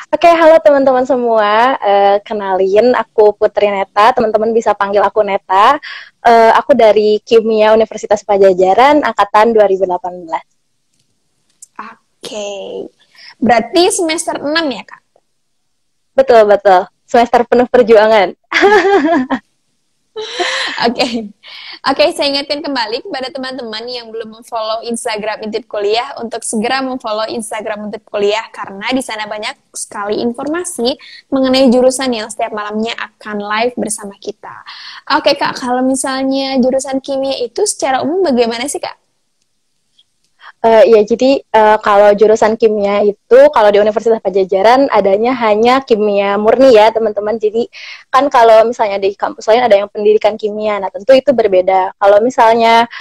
Oke, halo teman-teman semua. Kenalin, aku Putri Neta. Teman-teman bisa panggil aku Neta. Aku dari Kimia Universitas Pajajaran, angkatan 2018. Oke. Berarti semester 6 ya, Kak? Betul, betul. Semester penuh perjuangan. Oke. Oke, saya ingatkan kembali kepada teman-teman yang belum memfollow Instagram Intip Kuliah untuk segera memfollow Instagram Intip Kuliah karena di sana banyak sekali informasi mengenai jurusan yang setiap malamnya akan live bersama kita. Oke, Kak, kalau misalnya jurusan kimia itu secara umum bagaimana sih, Kak? Ya, jadi kalau jurusan kimia itu, kalau di Universitas Pajajaran adanya hanya kimia murni ya, teman-teman. Jadi kan kalau misalnya di kampus lain ada yang pendidikan kimia, nah tentu itu berbeda. Kalau misalnya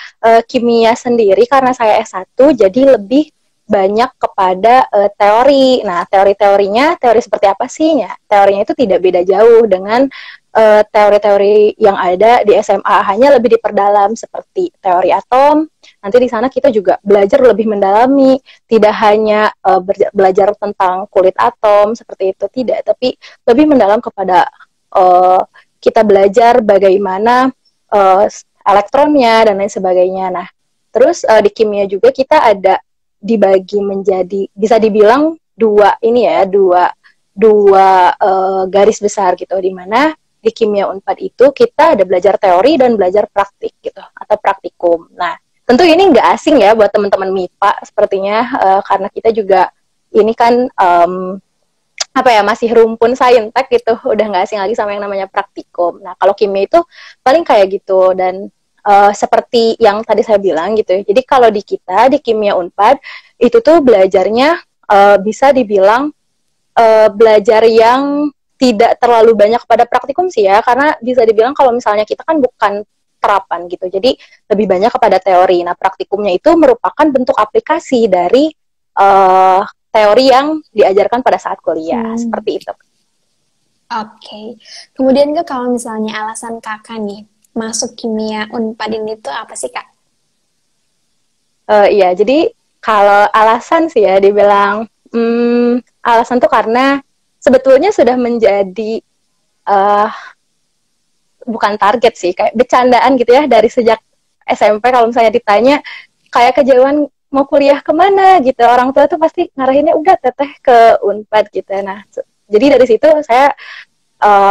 kimia sendiri, karena saya S1, jadi lebih banyak kepada teori. Nah, teori-teorinya, teori seperti apa sih? Ya, teorinya itu tidak beda jauh dengan teori-teori yang ada di SMA, hanya lebih diperdalam seperti teori atom. Nanti di sana kita juga belajar lebih mendalami, tidak hanya belajar tentang kulit atom seperti itu, tidak, tapi lebih mendalam kepada uh, kita belajar bagaimana uh, elektronnya dan lain sebagainya. Nah, terus di kimia juga kita ada dibagi menjadi, bisa dibilang dua ini ya, dua garis besar gitu, di mana di kimia Unpad itu kita ada belajar teori dan belajar praktik gitu, atau praktikum. Nah, tentu ini nggak asing ya buat teman-teman MIPA sepertinya, karena kita juga ini kan apa ya, masih rumpun saintek gitu, udah nggak asing lagi sama yang namanya praktikum. Nah, kalau kimia itu paling kayak gitu. Dan seperti yang tadi saya bilang gitu ya, jadi kalau di kita di kimia Unpad itu tuh belajarnya bisa dibilang belajar yang tidak terlalu banyak pada praktikum sih ya, karena bisa dibilang kalau misalnya kita kan bukan terapan gitu, jadi lebih banyak kepada teori. Nah, praktikumnya itu merupakan bentuk aplikasi dari uh, teori yang diajarkan pada saat kuliah, Hmm, seperti itu. oke. Kemudian Kak, kalau misalnya alasan Kakak nih masuk kimia Unpad ini tuh apa sih, Kak? Iya, jadi kalau alasan sih ya dibilang, alasan tuh karena sebetulnya sudah menjadi uh, bukan target sih, kayak bercandaan gitu ya dari sejak SMP. Kalau misalnya ditanya kayak kejauhan mau kuliah kemana gitu, orang tua tuh pasti ngarahinnya udah teteh ke Unpad gitu. Nah, jadi dari situ saya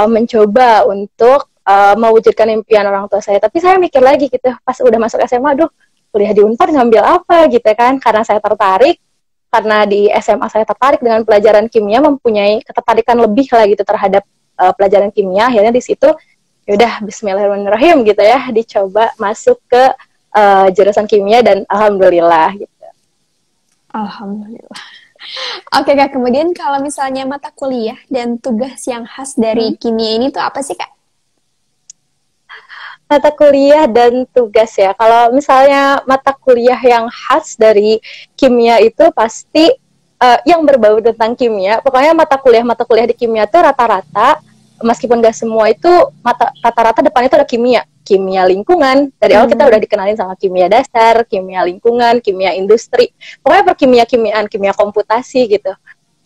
mencoba untuk mewujudkan impian orang tua saya. Tapi saya mikir lagi gitu, pas udah masuk SMA, aduh kuliah di Unpad ngambil apa gitu kan, karena saya tertarik, karena di SMA saya tertarik dengan pelajaran kimia, mempunyai ketertarikan lebih lah gitu terhadap pelajaran kimia. Akhirnya di situ yaudah Bismillahirrahmanirrahim gitu ya, dicoba masuk ke jurusan kimia dan alhamdulillah gitu. Alhamdulillah. Oke, Kak, kemudian kalau misalnya mata kuliah dan tugas yang khas dari Hmm. kimia ini tuh apa sih, Kak? Mata kuliah dan tugas ya. Kalau misalnya mata kuliah yang khas dari kimia itu pasti yang berbau tentang kimia. Pokoknya mata kuliah di kimia itu rata-rata, meskipun gak semua itu, rata-rata depan itu ada kimia. Kimia lingkungan. Dari awal kita udah Hmm, dikenalin sama kimia dasar, kimia lingkungan, kimia industri. Pokoknya perkimia-kimiaan, kimia komputasi gitu.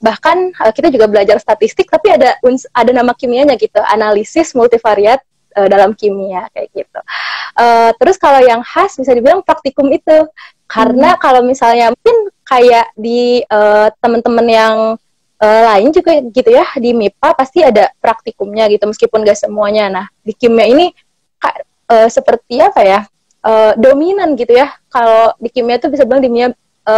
Bahkan kita juga belajar statistik, tapi ada nama kimianya gitu, analisis multivariat dalam kimia kayak gitu. Terus kalau yang khas bisa dibilang praktikum itu, hmm, karena kalau misalnya mungkin kayak di teman-teman yang lain juga gitu ya, di MIPA pasti ada praktikumnya gitu, meskipun gak semuanya. Nah, di kimia ini seperti apa ya, dominan gitu ya. Kalau di kimia itu bisa bilang di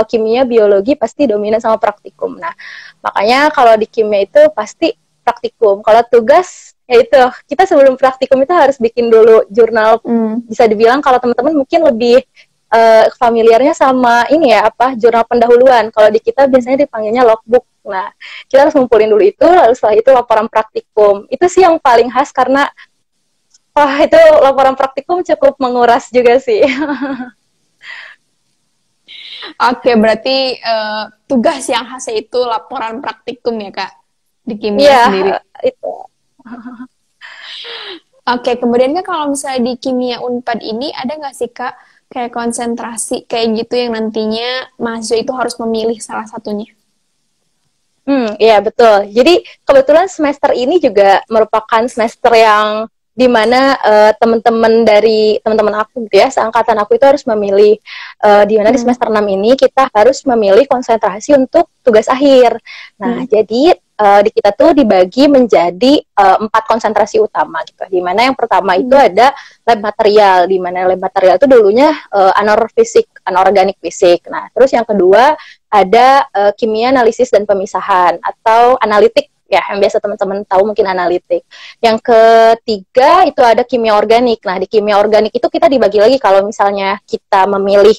kimia biologi pasti dominan sama praktikum. Nah, makanya kalau di kimia itu pasti praktikum. Kalau tugas, ya itu, kita sebelum praktikum itu harus bikin dulu jurnal. hmm. Bisa dibilang kalau teman-teman mungkin lebih familiarnya sama ini ya, apa, jurnal pendahuluan. Kalau di kita biasanya dipanggilnya logbook. Nah, kita harus ngumpulin dulu itu, lalu setelah itu laporan praktikum. Itu sih yang paling khas, karena wah, itu laporan praktikum cukup menguras juga sih. Oke, berarti tugas yang khas itu laporan praktikum ya, Kak, di kimia Iya, sendiri. itu. Oke, kemudian Kak, kalau misalnya di kimia Unpad ini ada nggak sih, Kak, kayak konsentrasi kayak gitu yang nantinya mahasiswa itu harus memilih salah satunya? Iya, betul. Jadi kebetulan semester ini juga merupakan semester yang dimana teman-teman aku gitu ya, seangkatan aku itu harus memilih di mana di semester 6 ini kita harus memilih konsentrasi untuk tugas akhir. Nah, jadi di kita tuh dibagi menjadi 4 konsentrasi utama gitu. Di mana yang pertama itu ada lab material, di mana lab material itu dulunya anorganik fisik. Nah, terus yang kedua ada kimia analisis dan pemisahan atau analitik ya, yang biasa teman-teman tahu mungkin analitik. Yang ketiga itu ada kimia organik. Nah, di kimia organik itu kita dibagi lagi kalau misalnya kita memilih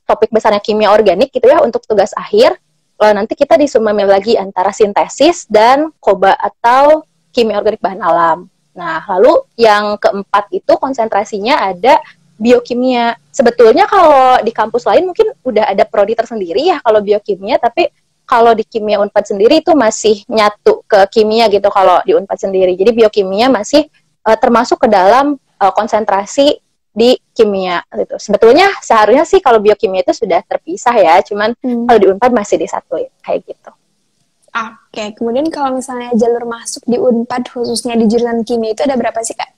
topik besarnya kimia organik gitu ya untuk tugas akhir, nanti kita disuruh memilih lagi antara sintesis dan koba atau kimia organik bahan alam. Nah, lalu yang keempat itu konsentrasinya ada biokimia. Sebetulnya kalau di kampus lain mungkin udah ada prodi tersendiri ya kalau biokimia, tapi kalau di kimia Unpad sendiri itu masih nyatu ke kimia gitu kalau di Unpad sendiri. Jadi biokimia masih termasuk ke dalam konsentrasi di kimia gitu. Sebetulnya seharusnya sih kalau biokimia itu sudah terpisah ya, cuman kalau di Unpad masih disatuin kayak gitu. Oke, kemudian kalau misalnya jalur masuk di Unpad khususnya di jurusan kimia itu ada berapa sih, Kak?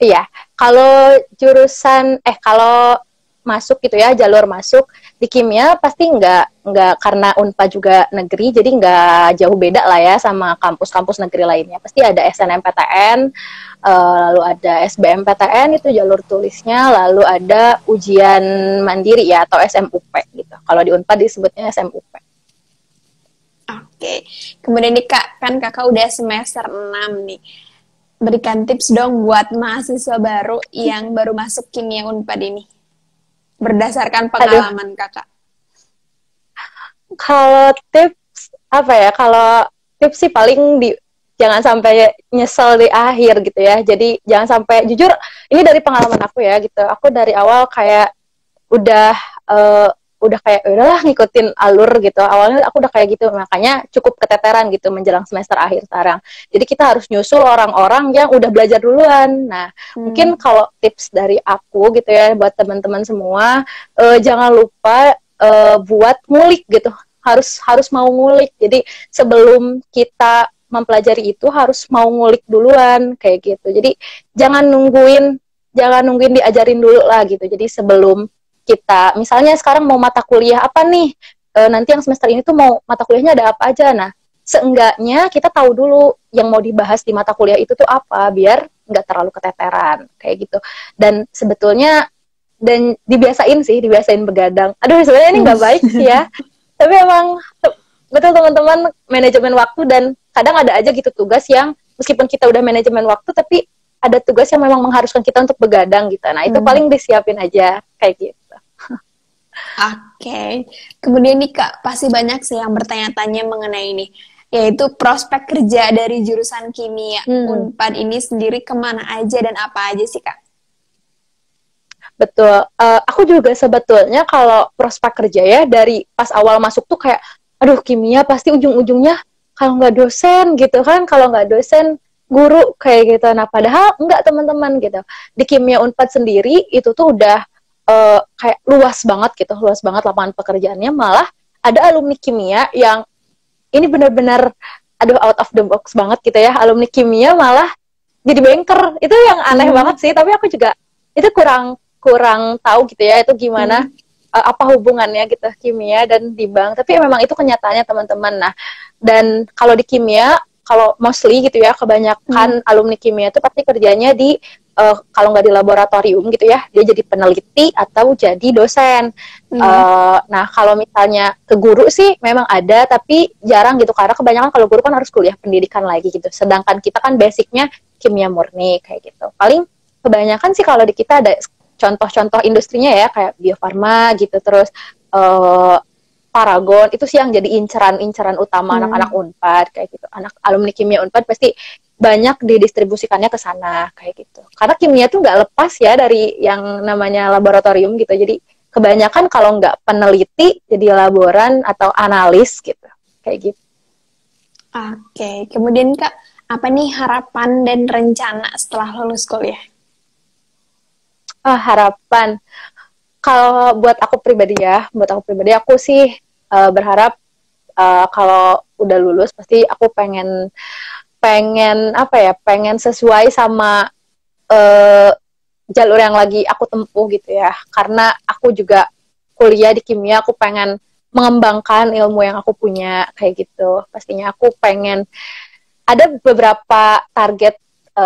Iya, kalau kalau masuk gitu ya, jalur masuk di kimia pasti nggak karena Unpad juga negeri, jadi nggak jauh beda lah ya sama kampus-kampus negeri lainnya. Pasti ada SNMPTN, lalu ada SBMPTN itu jalur tulisnya, lalu ada ujian mandiri ya atau SMUP gitu. Kalau di Unpad disebutnya SMUP. Oke, kemudian nih Kak, kan Kakak udah semester 6 nih. Berikan tips dong buat mahasiswa baru yang baru masuk kimia Unpad ini. Berdasarkan pengalaman Kakak. Kalau tips apa ya? Kalau tips sih paling jangan sampai nyesel di akhir gitu ya. Jadi jangan sampai, jujur ini dari pengalaman aku ya gitu. Aku dari awal kayak udah kayak udahlah ngikutin alur gitu. Awalnya aku udah kayak gitu, makanya cukup keteteran gitu menjelang semester akhir sekarang. Jadi kita harus nyusul orang-orang yang udah belajar duluan. Nah, mungkin kalau tips dari aku gitu ya buat teman-teman semua, jangan lupa buat ngulik gitu. Harus mau ngulik. Jadi sebelum kita mempelajari itu harus mau ngulik duluan kayak gitu. Jadi jangan nungguin diajarin dulu lah gitu. Jadi sebelum kita misalnya sekarang mau mata kuliah apa nih, nanti yang semester ini tuh mau mata kuliahnya ada apa aja. Nah, seenggaknya kita tahu dulu yang mau dibahas di mata kuliah itu tuh apa, biar nggak terlalu keteteran kayak gitu. Dan sebetulnya dibiasain begadang. Aduh, sebenarnya ini nggak baik sih ya, tapi emang betul teman-teman, manajemen waktu, dan kadang ada aja gitu tugas yang meskipun kita udah manajemen waktu tapi ada tugas yang memang mengharuskan kita untuk begadang gitu. Nah, itu paling disiapin aja kayak gitu. Oke. Kemudian nih Kak, pasti banyak sih yang bertanya-tanya mengenai ini, yaitu prospek kerja dari jurusan kimia Unpad ini sendiri kemana aja dan apa aja sih Kak? Betul. Aku juga sebetulnya kalau prospek kerja ya dari pas awal masuk tuh kayak, aduh kimia pasti ujung-ujungnya kalau nggak dosen gitu kan, kalau nggak dosen guru kayak gitu. Nah padahal enggak teman-teman gitu. Di kimia Unpad sendiri itu tuh udah kayak luas banget gitu, luas banget lapangan pekerjaannya. Malah ada alumni kimia yang ini benar-benar aduh out of the box banget gitu ya. Alumni kimia malah jadi banker. Itu yang aneh banget sih, tapi aku juga itu kurang tahu gitu ya itu gimana apa hubungannya gitu kimia dan di bank. Tapi memang itu kenyataannya teman-teman. Nah, dan kalau di kimia, kalau mostly gitu ya, kebanyakan alumni kimia itu pasti kerjanya di kalau nggak di laboratorium gitu ya, dia jadi peneliti atau jadi dosen. Nah, kalau misalnya ke guru sih memang ada, tapi jarang gitu, karena kebanyakan kalau guru kan harus kuliah pendidikan lagi gitu. Sedangkan kita kan basicnya kimia murni kayak gitu. Paling kebanyakan sih kalau di kita ada contoh-contoh industrinya ya, kayak Bio Farma gitu, terus Paragon, itu sih yang jadi inceran utama anak-anak Unpad kayak gitu. Anak alumni kimia Unpad pasti banyak didistribusikannya ke sana kayak gitu. Karena kimia tuh nggak lepas ya dari yang namanya laboratorium gitu. Jadi kebanyakan kalau nggak peneliti jadi laboran atau analis gitu. Kayak gitu. Oke, kemudian Kak, apa nih harapan dan rencana setelah lulus kuliah? Harapan. Kalau buat aku pribadi aku sih berharap kalau udah lulus pasti aku pengen pengen apa ya, pengen sesuai sama uh, jalur yang lagi aku tempuh gitu ya. Karena aku juga kuliah di kimia, aku pengen mengembangkan ilmu yang aku punya kayak gitu. Pastinya aku pengen ada beberapa target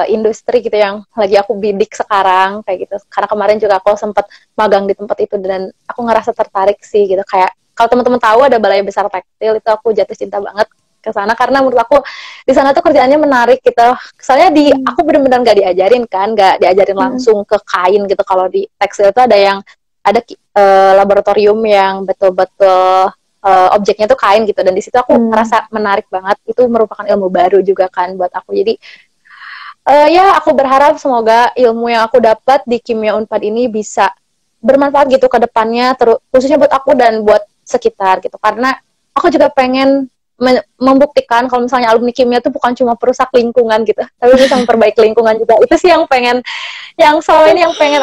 industri gitu yang lagi aku bidik sekarang kayak gitu. Karena kemarin juga aku sempat magang di tempat itu dan aku ngerasa tertarik sih gitu. Kayak kalau teman-teman tahu ada Balai Besar Tekstil, itu aku jatuh cinta banget ke sana karena menurut aku di sana tuh kerjaannya menarik gitu. Soalnya di aku benar-benar nggak diajarin kan, nggak diajarin langsung ke kain gitu. Kalau di tekstil itu ada yang ada laboratorium yang betul-betul objeknya tuh kain gitu, dan di situ aku merasa menarik banget. Itu merupakan ilmu baru juga kan buat aku. Jadi ya aku berharap semoga ilmu yang aku dapat di Kimia Unpad ini bisa bermanfaat gitu ke depannya, khususnya buat aku dan buat sekitar gitu. Karena aku juga pengen membuktikan kalau misalnya alumni kimia itu bukan cuma perusak lingkungan gitu, tapi bisa memperbaiki lingkungan juga. Itu sih yang pengen, yang selama ini yang pengen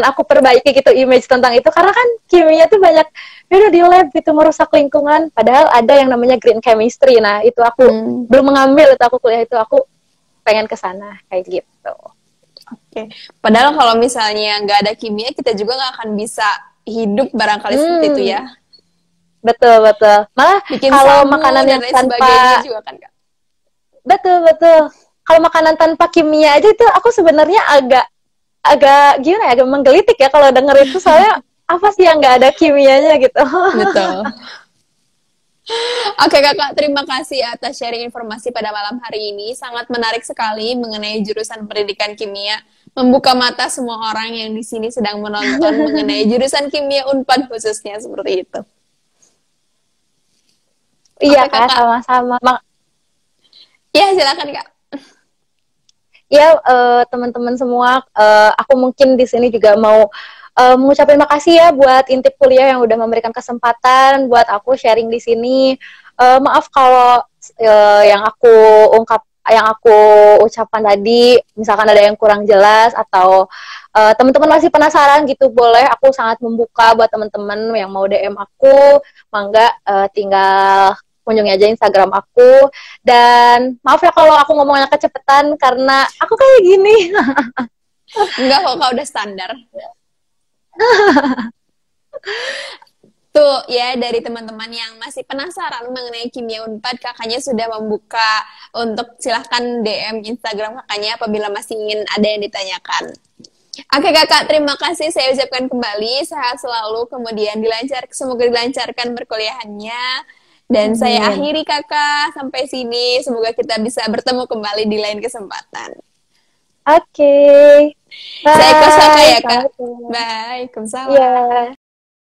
aku perbaiki gitu, image tentang itu. Karena kan kimia tuh banyak udah di lab gitu merusak lingkungan, padahal ada yang namanya green chemistry. Nah itu aku belum mengambil, itu aku kuliah itu aku pengen ke sana kayak gitu. Oke. Padahal kalau misalnya nggak ada kimia, kita juga nggak akan bisa hidup barangkali seperti itu ya. Betul. Malah bikin kalau sabun makanan dan yang lain tanpa sebagainya juga kan Kak. Betul. Kalau makanan tanpa kimia aja itu aku sebenarnya agak gimana ya, agak menggelitik ya kalau denger itu, soalnya apa sih yang nggak ada kimianya gitu. Betul. Oke Kakak, terima kasih atas sharing informasi pada malam hari ini. Sangat menarik sekali mengenai jurusan pendidikan kimia. Membuka mata semua orang yang di sini sedang menonton mengenai jurusan kimia Unpad khususnya seperti itu. Iya Oke, kan, Kakak. sama-sama. Ya, silakan Kak. Ya, teman-teman semua, aku mungkin di sini juga mau mengucapkan makasih ya buat Intip Kuliah yang udah memberikan kesempatan buat aku sharing di sini. Maaf kalau yang aku ucapkan tadi, misalkan ada yang kurang jelas atau teman-teman masih penasaran gitu, boleh, aku sangat membuka buat teman-teman yang mau DM aku, mangga tinggal kunjungi aja Instagram aku. Dan maaf ya kalau aku ngomongnya kecepatan karena aku kayak gini. Enggak kok, Kak, udah standar. Tuh ya, dari teman-teman yang masih penasaran mengenai kimia Unpad, kakaknya sudah membuka untuk silahkan DM Instagram kakaknya apabila masih ingin ada yang ditanyakan. Oke Kakak, terima kasih saya ucapkan kembali, sehat selalu, kemudian semoga dilancarkan perkuliahannya. Dan saya akhiri Kakak sampai sini, semoga kita bisa bertemu kembali di lain kesempatan. Oke. Saya ikut Kakak ya Kak. Bye. Waalaikumsalam. Yeah.